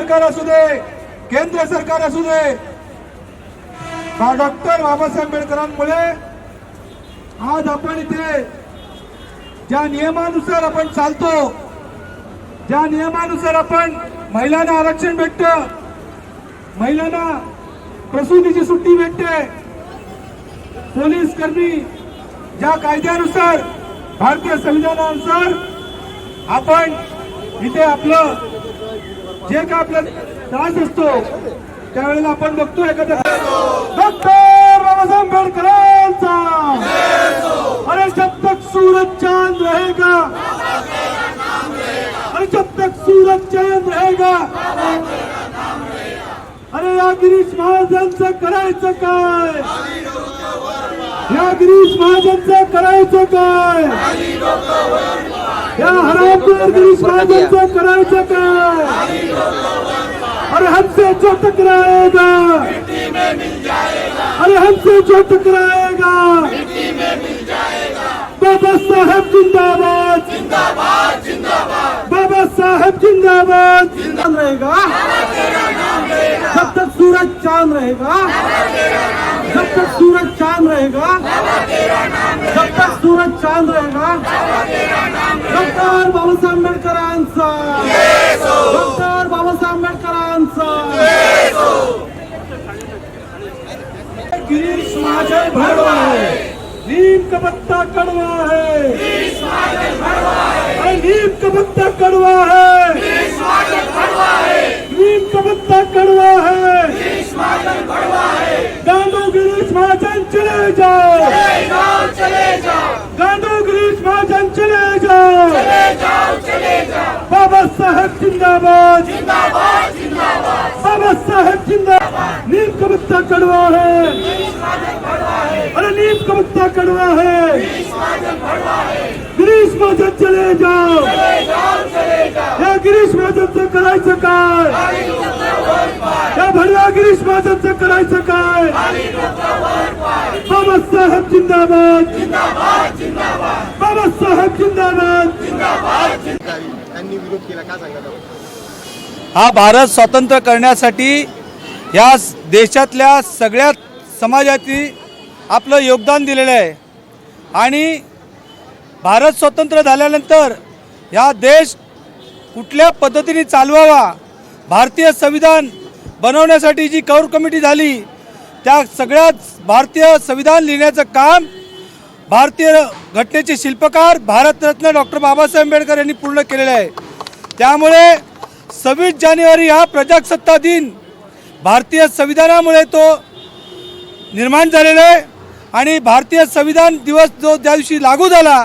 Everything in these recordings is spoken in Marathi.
सरकार असू दे, केंद्र सरकार असू दे, डॉक्टर बाबासाहेब आंबेडकरांमुळे आज आपण इथे ज्या नियमानुसार आपण चालतो, ज्या नियमानुसार आपण महिलांना आरक्षण भेटतं, महिलांना प्रसूतीची सुट्टी भेटते, पोलीस कर्मी ज्या कायद्यानुसार भारतीय संविधानानुसार आपण इथे आपलं जे काय आपला त्रास असतो त्यावेळेला आपण बघतो एखाद्या डॉक्टर बाबासाहेब आंबेडकरांचा अरे जब तक सूरज चांद रहेगा, अरे जब तक सूरज चांद रहेगा, अरे या गिरीश महाजनचं करायचं काय, या गिरीश महाजनचं करायचं काय, या हरामखोर गिरीश महाजनचं करायचं काय, अरे हमसे जो टकराएगा, अरे हमसे जो टकराएगा, बाबा साहेब जिंदाबाद, बाबा साहेब जिंदाबाद रहेगा, जब तक सूरज चांद रहेगा, जब तक सूरज चांद रहेगा, जब तक सूरज चांद रहेगा, डॉक्टर बाबासाहेब आंबेडकरांचा, डॉक्टर बाबासाहेब आंबेडकरांचा, गिरीश महाजन भड़वा है, नीम का पत्ता कड़वा है, अरे नीम का पत्ता कड़वा है, नीम का पत्ता कड़वा है, गांडू गिरीश महाजन चले जाओ, गांडू गिरीश महाजन चले जाओ, बाबा साहेब जिंदाबाद, बाबा साहेब जिंदाबाद, नीम का पत्ता कड़वा है, अरे नीम का पत्ता कड़वा है, गिरीश महाजन चले जाओ, या गिरीश महाजनचं करायचं काय, या भडव्या गिरीश महाजनचं करायचं काय, बाबासाहेब जिंदाबाद, बाबासाहेब जिंदाबाद. त्यांनी विरोध केला का सांगा. हा भारत स्वतंत्र करण्यासाठी या देशातल्या सगळ्या समाजाची आपलं योगदान दिलेलं आहे आणि भारत स्वतंत्र झाल्यानंतर या देश कुठल्या पद्धतीने चालवावा, भारतीय संविधान बनवण्यासाठी जी कोर कमिटी झाली त्या सगळ्यात भारतीय संविधान लिहिण्याचं काम भारतीय घटनेचे शिल्पकार भारतरत्न डॉक्टर बाबासाहेब आंबेडकर यांनी पूर्ण केलेलं आहे. त्यामुळे 26 जानेवारी हा प्रजासत्ताक दिन भारतीय संविधानामुळे तो निर्माण झालेला आहे आणि भारतीय संविधान दिवस जो ज्या दिवशी लागू झाला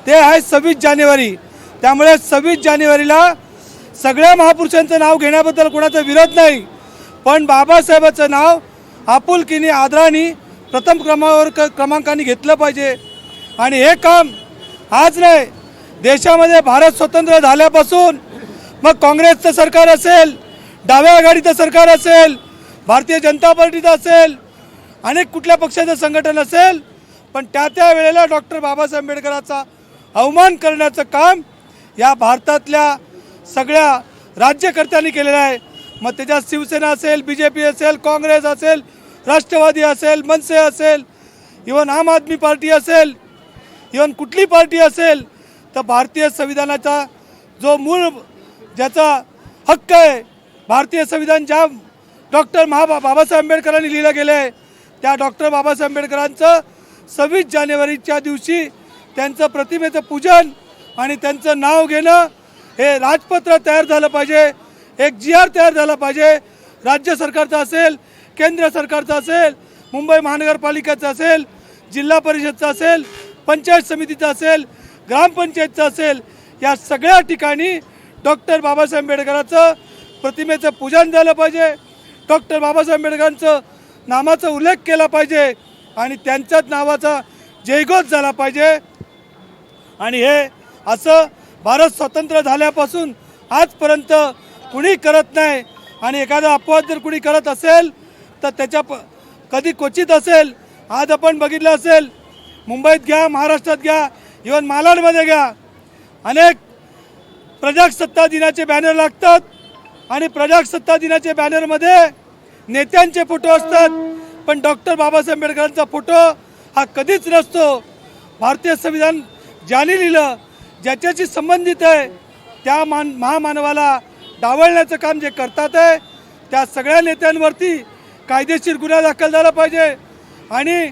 ते आहे 26 जानेवारी. त्यामुळे 26 जानेवारीला सगळ्या महापुरुषांचं नाव घेण्याबद्दल कोणाचा विरोध नाही, पण बाबासाहेबांचं नाव आपुलकीने आदराने प्रथम क्रमांकाने घेतलं पाहिजे. आणि हे काम आज नाही, देशामध्ये भारत स्वतंत्र झाल्यापासून मग काँग्रेसचं सरकार असेल, डाव्या आघाडीचं सरकार असेल, भारतीय जनता पार्टीचं असेल, अनेक कुठल्या पक्षाचं संघटन असेल, पण त्या वेळेला डॉक्टर बाबासाहेब आंबेडकरांचा अवमान करण्याचं काम या भारतातल्या सगळ्या राज्यकर्त्यांनी केलेलं आहे. मग त्याच्यात शिवसेना असेल, BJP असेल, काँग्रेस असेल, राष्ट्रवादी असेल, मनसे असेल, इव्हन आम आदमी पार्टी असेल, इव्हन कुठली पार्टी असेल, तर भारतीय संविधानाचा जो मूळ ज्याचा हक्क आहे, भारतीय संविधान ज्या डॉक्टर बाबासाहेब आंबेडकरांनी लिहिलं गेलं आहे त्या डॉक्टर बाबासाहेब आंबेडकरांचं 26 जानेवारीच्या दिवशी त्यांचं प्रतिमेचं पूजन आणि त्यांचं नाव घेणं हे राजपत्र तयार झालं पाहिजे, एक GR तयार झाला पाहिजे. राज्य सरकारचं असेल, केंद्र सरकारचं असेल, मुंबई महानगरपालिकेचं असेल, जिल्हा परिषदचं असेल, पंचायत समितीचं असेल, ग्रामपंचायतचं असेल, या सगळ्या ठिकाणी डॉक्टर बाबासाहेब आंबेडकरांचं प्रतिमेचं पूजन झालं पाहिजे. डॉक्टर बाबासाहेब आंबेडकरांचं नामाचा उल्लेख केला पाहिजे आणि त्यांच्याच नावाचा जयघोष झाला पाहिजे. आणि हे असं भारत स्वतंत्र झाल्यापासून आजपर्यंत कुणी करत नाही. आणि एखादा अपवाद जर कुणी करत असेल तर त्याच्या कधी क्वचित असेल. आज आपण बघितलं असेल, मुंबईत घ्या, महाराष्ट्रात घ्या, इव्हन मालाडमध्ये घ्या, अनेक प्रजासत्ताक दिनाचे बॅनर लागतात, आणि प्रजासत्ताक दिनाच्या बॅनरमध्ये नेत्यांचे फोटो असतात, पण डॉक्टर बाबासाहेब आंबेडकरांचा फोटो हा कधीच नसतो. भारतीय संविधान ज्याने लिहिलं, ज्याच्याशी संबंधित आहे, त्या महामानवाला डावलण्याचं काम जे करतात आहे, त्या सगळ्या नेत्यांवरती कायदेशीर गुन्हा दाखल झाला पाहिजे. आणि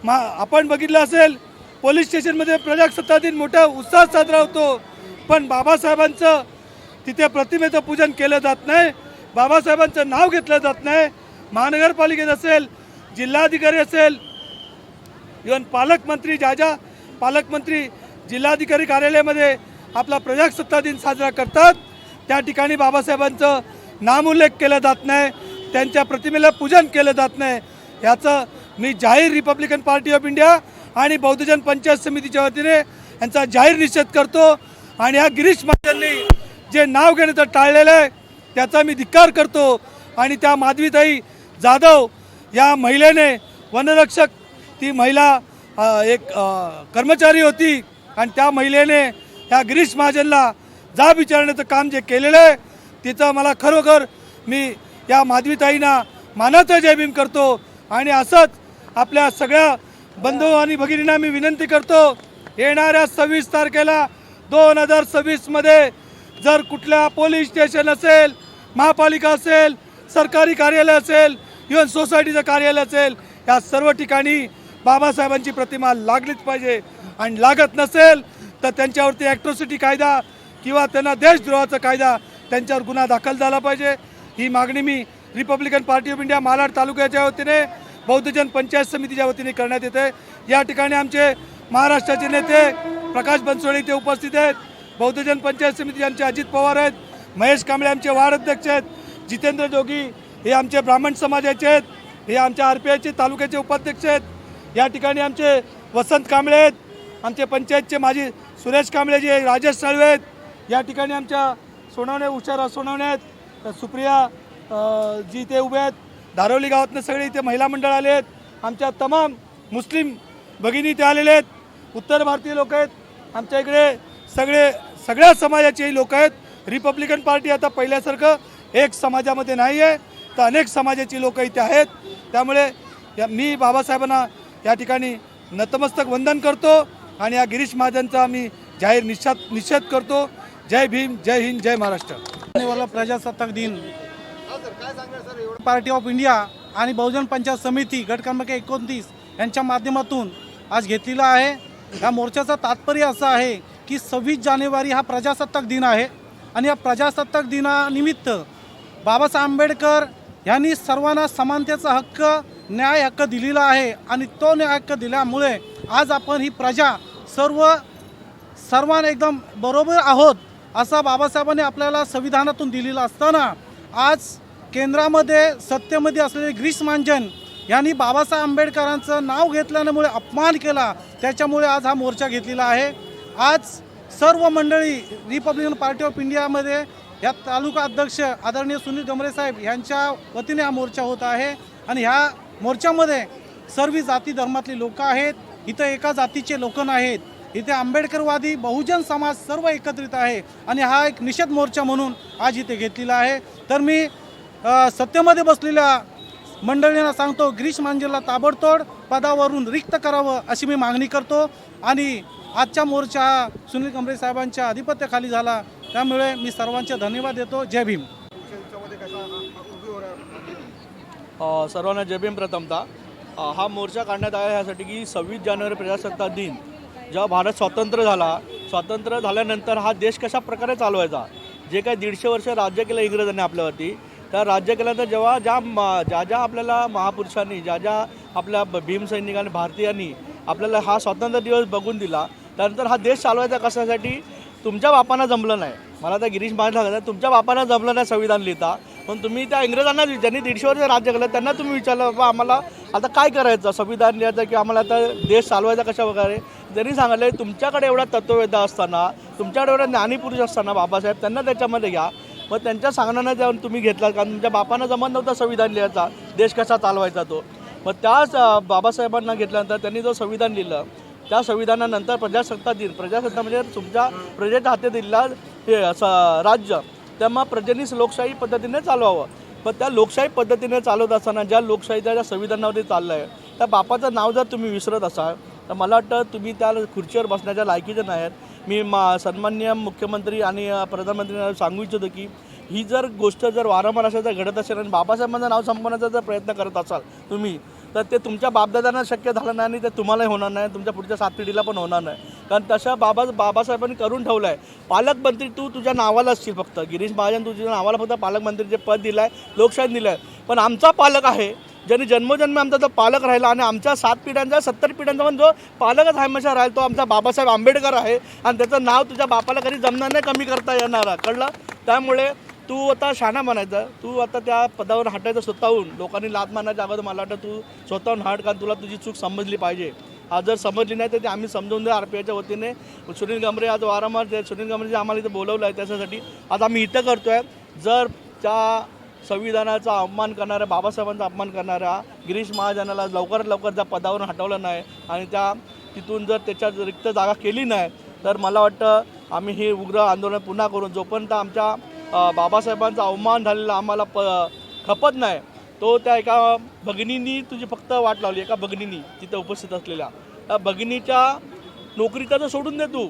आपण बघितलं असेल, पोलीस स्टेशनमध्ये प्रजासत्ताक दिन मोठ्या उत्साहात साजरा होतो, पण बाबासाहेबांचं तिथे प्रतिमेचं पूजन केलं जात नाही, बाबासाहेबांचं नाव घेतलं जात नाही. महानगरपालिकेत असेल, जिल्हाधिकारी असेल, इव्हन पालकमंत्री, पालकमंत्री जिल्हाधिकारी कार्यालयामध्ये आपला प्रजासत्ताक दिन साजरा करतात, त्या ठिकाणी बाबासाहेबांचं नामोल्लेख केला जात नाही, त्यांच्या प्रतिमेला पूजन केलं जात नाही. याचं मी जाहीर रिपब्लिकन पार्टी ऑफ इंडिया आणि बौद्धजन पंचायत समितीच्या वतीने यांचा जाहीर निषेध करतो. आणि ह्या गिरीश महाजननी जे नाव घेण्याचं टाळलेलं आहे त्याचा मी धिक्कार करतो. आणि त्या माधवीताई जाधव या महिलेने, वनरक्षक ती महिला एक कर्मचारी होती, आणि त्या महिलेने ह्या गिरीश महाजनला जाब विचारण्याचं काम जे केलेलं आहे तिचं मला खरोखर मी या माधवीताईंना मानाचं जय भीम करतो. आणि असंच आपल्या सगळ्या बंधू आणि भगिनींना मी विनंती करतो, येणाऱ्या 26 तारखेला 2026मध्ये जर कुठल्या पोलीस स्टेशन असेल, महापालिका असेल, सरकारी कार्यालय असेल, इव्हन सोसायटीचं कार्यालय असेल, या सर्व ठिकाणी बाबासाहेबांची प्रतिमा लागलीच पाहिजे. आणि लागत नसेल तर त्यांच्यावरती ॲट्रॉसिटी कायदा किंवा त्यांना देशद्रोहाचा कायदा त्यांच्यावर गुन्हा दाखल झाला पाहिजे. ही मागणी मी Republican Party of India Malad तालुक्याच्या वतीने, बौद्धजन पंचायत समितीच्या वतीने करण्यात येते. या ठिकाणी आमचे महाराष्ट्राचे नेते प्रकाश बनसोडे इथे उपस्थित आहेत, बौद्धजन पंचायत समितीचे आमचे अजित पवार आहेत, महेश कांबळे आमचे वार्ड अध्यक्ष आहेत, जितेंद्र जोगी हे आमचे ब्राह्मण समाजाचे आहेत, हे आमच्या RPIचे तालुक्याचे उपाध्यक्ष आहेत. या ठिकाणी आमचे वसंत कांबळे आहेत, आमचे पंचायतचे माजी सुरेश कांबळे जे राजेश साळवे आहेत. या ठिकाणी आमच्या सोनवणे उषा सोनवणे आहेत, सुप्रिया जी ते उभे आहेत. धारवली गावातनं सगळे इथे महिला मंडळ आले आहेत. आमच्या तमाम मुस्लिम भगिनी इथे आलेले आहेत, उत्तर भारतीय लोक आहेत. आमच्या इकडे सगळ्या समाजाचे लोक आहेत. रिपब्लिकन पार्टी आता पहिल्यासारखं एक समाजामध्ये नाही आहे, तर अनेक समाजाची लोक इथे आहेत. त्यामुळे मी बाबासाहेबांना या ठिकाणी नतमस्तक वंदन करतो आणि या गिरीश महाजनचा मी जाहीर निषेध करतो. जय भीम, जय हिंद, जय महाराष्ट्र. प्रजासत्ताक दिन पार्टी ऑफ इंडिया आणि बहुजन पंचायत समिती गट क्रमांक 29 यांच्या माध्यमातून आज घेतलेला आहे. या मोर्चाचं तात्पर्य असं आहे की 26 जानेवारी हा प्रजासत्ताक दिन आहे आणि या प्रजासत्ताक दिनानिमित्त बाबासाहेब आंबेडकर यांनी सर्वांना समानतेचा हक्क, न्याय हक्क दिलेला आहे आणि तो न्याय हक्क दिल्यामुळे आज आपण ही प्रजा सर्वांना एकदम बरोबर आहोत असा बाबासाहेबांनी आपल्याला संविधानातून दिलेला असताना आज केंद्रामध्ये सत्तेमध्ये असलेले गिरीश महाजन यांनी बाबासाहेब आंबेडकरांचं नाव घेतल्यामुळे अपमान केला, त्याच्यामुळे आज हा मोर्चा घेतलेला आहे. आज सर्व मंडळी रिपब्लिकन पार्टी ऑफ इंडियामध्ये या तालुका अध्यक्ष आदरणीय सुनील गमरे साहेब यांच्या वतीने हा मोर्चा होत आहे आणि ह्या मोर्चामध्ये सर्व जाती धर्मातली लोक आहेत. इथं एका जातीचे लोक नाहीत, इथे आंबेडकरवादी बहुजन समाज सर्व एकत्रित आहे आणि हा एक निषेध मोर्चा म्हणून आज इथे घेतलेला आहे. तर मी सत्तेमध्ये बसलेल्या मंडळींना सांगतो, गिरीश महाजनला ताबडतोब पदावरून रिक्त करावं अशी मी मागणी करतो. आणि आजचा मोर्चा हा सुनील गमरे साहेबांच्या अधिपत्याखाली झाला, त्यामुळे मी सर्वांचे धन्यवाद देतो. जय भीम. सर्वांना जय भीम. प्रथमतः हा मोर्चा काढण्यात आला यासाठी की 26 जानेवारी प्रजासत्ताक दिन जेव्हा भारत स्वातंत्र्य झाल्यानंतर हा देश कशा प्रकारे चालवायचा, जे काही 150 वर्ष राज्य केलं इंग्रजांनी आपल्यावरती, त्या राज्य केल्यानंतर जेव्हा ज्या आपल्याला महापुरुषांनी, ज्या आपल्या भीमसैनिकांनी, भारतीयांनी आपल्याला हा स्वातंत्र्य दिवस बघून दिला, त्यानंतर हा देश चालवायचा कशासाठी तुमच्या बापांना जमलं नाही. मला त्या गिरीश महाजन सांगतात, तुमच्या बापांना जमलं नाही संविधान लिहिता, पण तुम्ही त्या इंग्रजांना ज्यांनी 150 वर्ष राज्य केलं त्यांना तुम्ही विचारलं, बाबा आम्हाला आता काय करायचं, संविधान लिहायचं किंवा आम्हाला आता देश चालवायचा कशा प्रकारे. त्यांनी सांगितलं, तुमच्याकडे एवढा तत्ववेदा असताना, तुमच्याकडे एवढा ज्ञानीपुरुष असताना बाबासाहेब, त्यांना त्याच्यामध्ये घ्या. मग त्यांच्या सांगण्यानं जाऊन तुम्ही घेतला, कारण तुमच्या बापांना जमत नव्हता संविधान लिहायचा, देश कसा चालवायचा तो. मग त्याच बाबासाहेबांना घेतल्यानंतर त्यांनी जो संविधान लिहिलं, त्या संविधानानंतर प्रजासत्ताक दिन, प्रजासत्ताक म्हणजे तुमच्या प्रजेच्या हाती दिलेला हे राज्य, तेव्हा प्रजेनीच लोकशाही पद्धतीने चालवावं. पण त्या लोकशाही पद्धतीने चालवत असताना ज्या लोकशाहीच्या ज्या संविधानावरती चाललं आहे त्या बापाचं नाव जर तुम्ही विसरत असाल तर मला वाटतं तुम्ही त्या खुर्चीवर बसण्याच्या लायकीचे नाही आहेत. मी सन्माननीय मुख्यमंत्री आणि प्रधानमंत्र्यांना सांगू इच्छितो की ही जर गोष्ट जर वारंवार अशा जर घडत असेल आणि बाबासाहेबांचं नाव संपवण्याचा जर प्रयत्न करत असाल तुम्ही तर ते तुमच्या बापदादांना शक्य झालं नाही आणि ते तुम्हालाही होणार नाही, तुमच्या पुढच्या 7 पिढीला पण होणार नाही. कारण तशा बाबासाहेबांनी करून ठेवलं आहे. पालकमंत्री तू तुझ्या नावाला असशील फक्त, गिरीश महाजन तुझ्या नावाला फक्त पालकमंत्रीचे पद दिलं आहे, लोकशाही दिलं आहे. पण आमचा पालक आहे ज्यांनी जन्मोजन्मी आमचा जो पालक राहिला आणि आमच्या 7 पिढ्यांचा 70 पिढ्यांचा पण जो पालकच हमेशा राहील तो आमचा बाबासाहेब आंबेडकर आहे. आणि त्याचं नाव तुझ्या बापाला कधी जमणार नाही कमी करता येणार, कळलं? त्यामुळे तू आता शहाणा बनायचं, तू आता त्या पदावर हटायचं स्वतःहून. लोकांनी लात मारण्याच्या अगोदर मला वाटतं तू स्वतःहून हट, कारण तुला तुझी चूक समजली पाहिजे. आज जर समजली नाही तर ते आम्ही समजवून द्या. RPIच्या वतीने सुनील गमरे आज वारंवार सुनील गमरेजी आम्हाला इथं बोलवलं आहे त्याच्यासाठी आज आम्ही इथं करतो आहे. जर त्या संविधानाचा अपमान करणाऱ्या बाबासाहेबांचा अपमान करणाऱ्या गिरीश महाजनाला लवकरात लवकर त्या पदावरून हटवलं नाही आणि त्या तिथून जर त्याच्यात रिक्त जागा केली नाही तर मला वाटतं आम्ही हे उग्र आंदोलन पुन्हा करू. जोपर्यंत आमच्या बाबासाहेबांचा अवमान झालेला आम्हाला खपत नाही तो त्या एका भगिनींनी तुझी फक्त वाट लावली. एका भगिनींनी तिथं उपस्थित असलेल्या त्या भगिनीच्या नोकरीचा तर सोडून दे तू,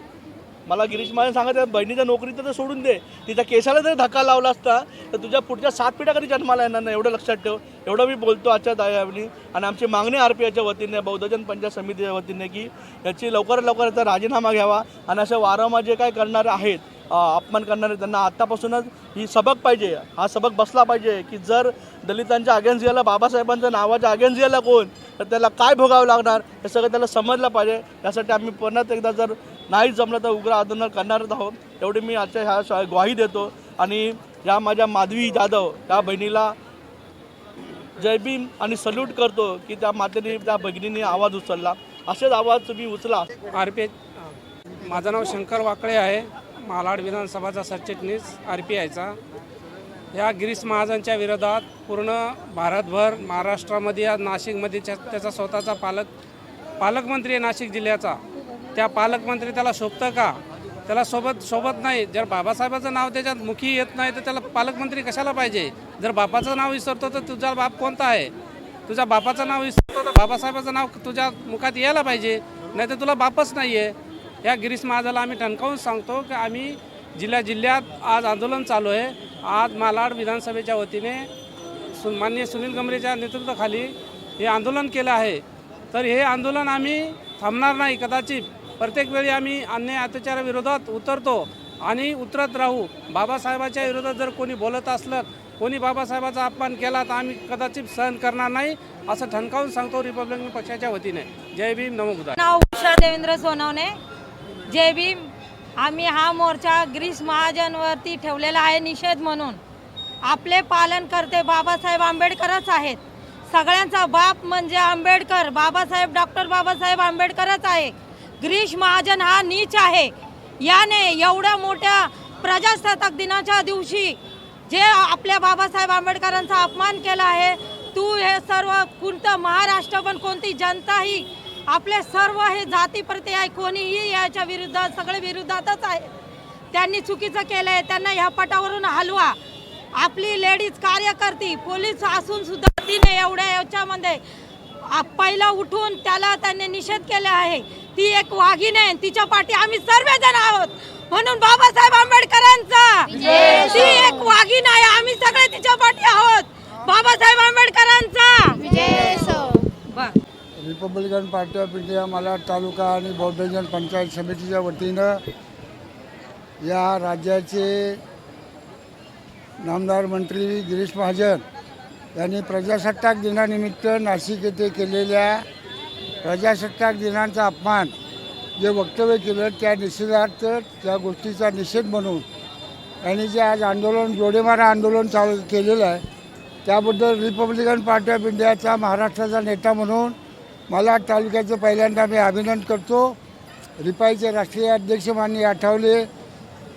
मला गिरीश महाजन सांगत आहे बहिणीच्या नोकरीचं तर सोडून दे, तिच्या केसाला जरी धक्का लावला असता तर तुझ्या पुढच्या 7 पिढ्या कधी जन्माला येणार नाही. एवढं लक्षात ठेव. एवढं मी बोलतो आजच्या दायावनी. आणि आमची मागणी RPIच्या वतीने बौद्धजन पंचायत समितीच्या वतीने की याची लवकरात लवकर याचा राजीनामा घ्यावा आणि अशा वारंवार जे काय करणारे आहेत अपमान करणारे त्यांना आत्तापासूनच ही सबक पाहिजे, हा सबक बसला पाहिजे की जर दलितांच्या अगेन्स्ट गेला, बाबासाहेबांच्या नावाच्या अगेन्स्ट गेला कोण तर त्याला काय भोगावं लागणार हे सगळं त्याला समजलं पाहिजे. यासाठी आम्ही परत एकदा जर नाही जमलं तर उग्र आंदोलन करणारच आहोत. एवढी मी आजच्या ह्या ग्वाही देतो. आणि या माझ्या माधवी जाधव त्या बहिणीला जय भीम आणि सल्यूट करतो की त्या मातेने त्या भगिनीने आवाज उचलला. असेच आवाज तुम्ही उचला. RPI माझं नाव शंकर वाकळे आहे, मालाड विधानसभाचा सरचिटणीस RPIचा. या गिरीश महाजनच्या विरोधात पूर्ण भारतभर, महाराष्ट्रामध्ये, आज नाशिकमध्ये त्याचा स्वतःचा पालकमंत्री आहे नाशिक जिल्ह्याचा. त्या पालकमंत्री त्याला शोभतं का? त्याला सोबत नाही. जर बाबासाहेबाचं नाव त्याच्यात मुखी येत नाही तर त्याला पालकमंत्री कशाला पाहिजे? जर बापाचं नाव विसरतो तर तुझा बाप कोणता आहे? तुझ्या बापाचं नाव विसरतो तर बाबासाहेबाचं नाव तुझ्या मुखात यायला पाहिजे, नाही तर तुला बापच नाही आहे. या गिरीश महाजनला आम्ही ठणकावून सांगतो की आम्ही जिल्ह्यात आज आंदोलन चालू आहे. आज मालाड विधानसभेच्या वतीने माननीय सुनील गमरेच्या नेतृत्वाखाली हे आंदोलन केलं आहे. तर हे आंदोलन आम्ही थांबणार नाही. कदाचित प्रत्येक वेळी आम्ही अन्याय अत्याचाराविरोधात उतरतो आणि उतरत राहू. बाबासाहेबाच्या विरोधात जर कोणी बोलत असलं, कोणी बाबासाहेबाचा अपमान केला तर आम्ही कदाचित सहन करणार नाही असं ठणकावून सांगतो रिपब्लिकन पक्षाच्या वतीने. जय भीम, नमो बुद्धाय. नाव उषा देवेंद्र सोनवणे. जय भीम. आम्ही हा मोर्चा गिरीश महाजनवरती ठेवलेला आहे निषेध म्हणून. आपले पालन करते बाबासाहेब आंबेडकरच आहेत. सगळ्यांचा बाप म्हणजे आंबेडकर, बाबासाहेब, डॉक्टर बाबासाहेब आंबेडकरच आहे. गिरीश महाजन हा नीच आहे. याने एवढ्या मोठ्या प्रजासत्ताक दिनाच्या दिवशी जे आपल्या बाबासाहेब आंबेडकरांचा अपमान केला आहे, तू हे सर्व कोणतं महाराष्ट्र पण कोणती जनताही आपले सर्व हे जातीप्रती आहे, कोणीही याच्या विरुद्धात, सगळे विरोधातच आहे. त्यांनी चुकीचं केलं आहे, त्यांना ह्या पटावरून हलवा. आपली लेडीज कार्यकर्ती पोलीस असून सुद्धा तिने एवढ्या याच्यामध्ये पहिला उठून त्याला त्यांनी निषेध केला आहे. ती एक वाघीण आहे, तिच्या पाठी आम्ही सर्वजण आहोत. म्हणून बाबासाहेब आंबेडकरांचा ती एक वाघीण आहे, आम्ही सगळे तिच्या पाठी आहोत. बाबासाहेब आंबेडकरांचा Republican Party of India Malad taluka आणि बौद्धजन पंचायत समितीच्या वतीनं या राज्याचे नामदार मंत्री गिरीश महाजन यांनी प्रजासत्ताक दिनानिमित्त नाशिक येथे केलेल्या प्रजासत्ताक दिनाचा अपमान जे वक्तव्य केलं त्या निषेधार्थ, त्या गोष्टीचा निषेध म्हणून यांनी जे आज आंदोलन, जोडेमारा आंदोलन चालू केलेलं आहे त्याबद्दल रिपब्लिकन पार्टी ऑफ इंडियाचा महाराष्ट्राचा नेता म्हणून मालाड तालुक्याचं पहिल्यांदा मी अभिनंदन करतो. रिपाईचे राष्ट्रीय अध्यक्ष माननीय आठवले,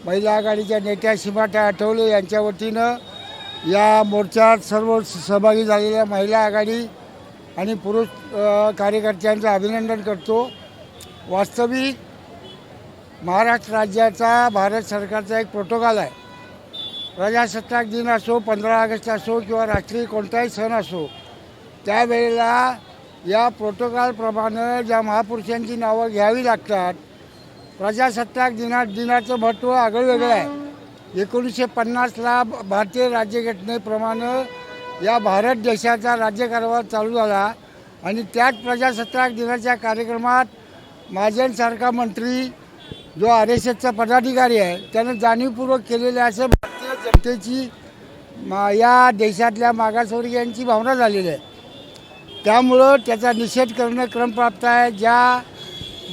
महिला आघाडीच्या नेत्या सीमाताई आठवले यांच्या वतीनं या मोर्चात सर्व सहभागी झालेल्या महिला आघाडी आणि पुरुष कार्यकर्त्यांचं अभिनंदन करतो. वास्तविक महाराष्ट्र राज्याचा, भारत सरकारचा एक प्रोटोकॉल आहे प्रजासत्ताक दिन असो, 15 ऑगस्ट असो किंवा राष्ट्रीय कोणताही सण असो, त्यावेळेला या प्रोटोकॉलप्रमाणे ज्या महापुरुषांची नावं घ्यावी लागतात. प्रजासत्ताक दिनाचं महत्त्व आगळं आहे. 1950ला भारतीय राज्यघटनेप्रमाणे या भारत देशाचा राज्यकारभार चालू झाला आणि त्याच प्रजासत्ताक दिनाच्या कार्यक्रमात महाजनसारखा मंत्री जो RSSचा पदाधिकारी आहे त्यानं जाणीवपूर्वक केलेले असं भारतीय जनतेची या देशातल्या मागासवर्गीयांची भावना झालेली आहे. त्यामुळं त्याचा निषेध करणं क्रमप्राप्त आहे. ज्या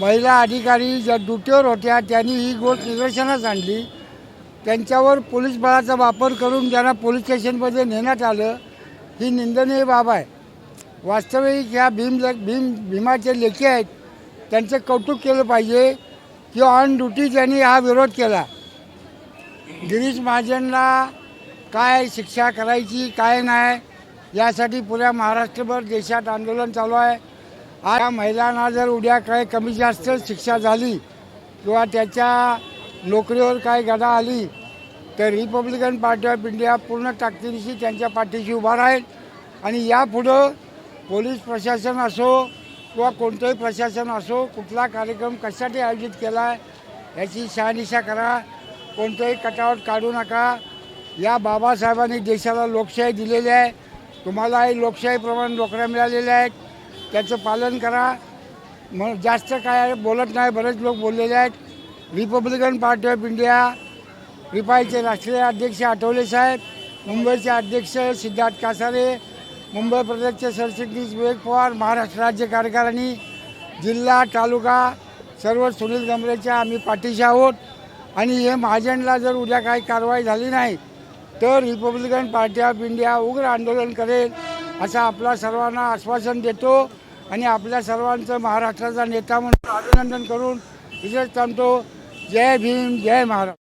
महिला अधिकारी ज्या ड्युटीवर होत्या त्यांनी ही गोष्ट निदर्शनास आणली. त्यांच्यावर पोलीस बळाचा वापर करून त्यांना पोलीस स्टेशनमध्ये नेण्यात आलं, ही निंदनीय बाब आहे. वास्तविक ह्या भीमाचे लेखी आहेत, त्यांचं कौतुक केलं पाहिजे की ऑन ड्युटी त्यांनी हा विरोध केला. गिरीश महाजनला काय शिक्षा करायची काय नाही यासाठी पुऱ्या महाराष्ट्रभर देशात आंदोलन चालू आहे. या महिलांना जर उद्या काय कमी जास्त शिक्षा झाली किंवा त्याच्या नोकरीवर काय गदा आली तर रिपब्लिकन पार्टी ऑफ इंडिया पूर्ण ताकदीनिशी त्यांच्या पाठीशी उभा राहील. आणि यापुढं पोलीस प्रशासन असो किंवा कोणतंही प्रशासन असो, कुठला कार्यक्रम कशासाठी आयोजित केला आहे याची शहानिशा करा. कोणतंही कटावट काढू नका. या बाबासाहेबांनी देशाला लोकशाही दिलेली आहे. तुम्हालाही लोकशाहीप्रमाणे नोकऱ्या मिळालेल्या आहेत, त्याचं पालन करा. मग जास्त काय बोलत नाही, बरेच लोक बोललेले आहेत. रिपब्लिकन पार्टी ऑफ इंडिया रिपाईचे राष्ट्रीय अध्यक्ष आठवले साहेब, मुंबईचे अध्यक्ष सिद्धार्थ कासारे, मुंबई प्रदेशचे सरचिटणीस विवेक पवार, महाराष्ट्र राज्य कार्यकारिणी जिल्हा तालुका सर्व सुनील गमरेच्या आम्ही पाठीशी आहोत. आणि हे महाजनला जर उद्या काही कारवाई झाली नाही तर रिपब्लिकन पार्टी ऑफ इंडिया उग्र आंदोलन करेल असं आपल्या सर्वांना आश्वासन देतो. आणि आपल्या सर्वांचं महाराष्ट्राचा नेता म्हणून अभिनंदन करून इथेच थांबतो. जय भीम, जय महाराष्ट्र.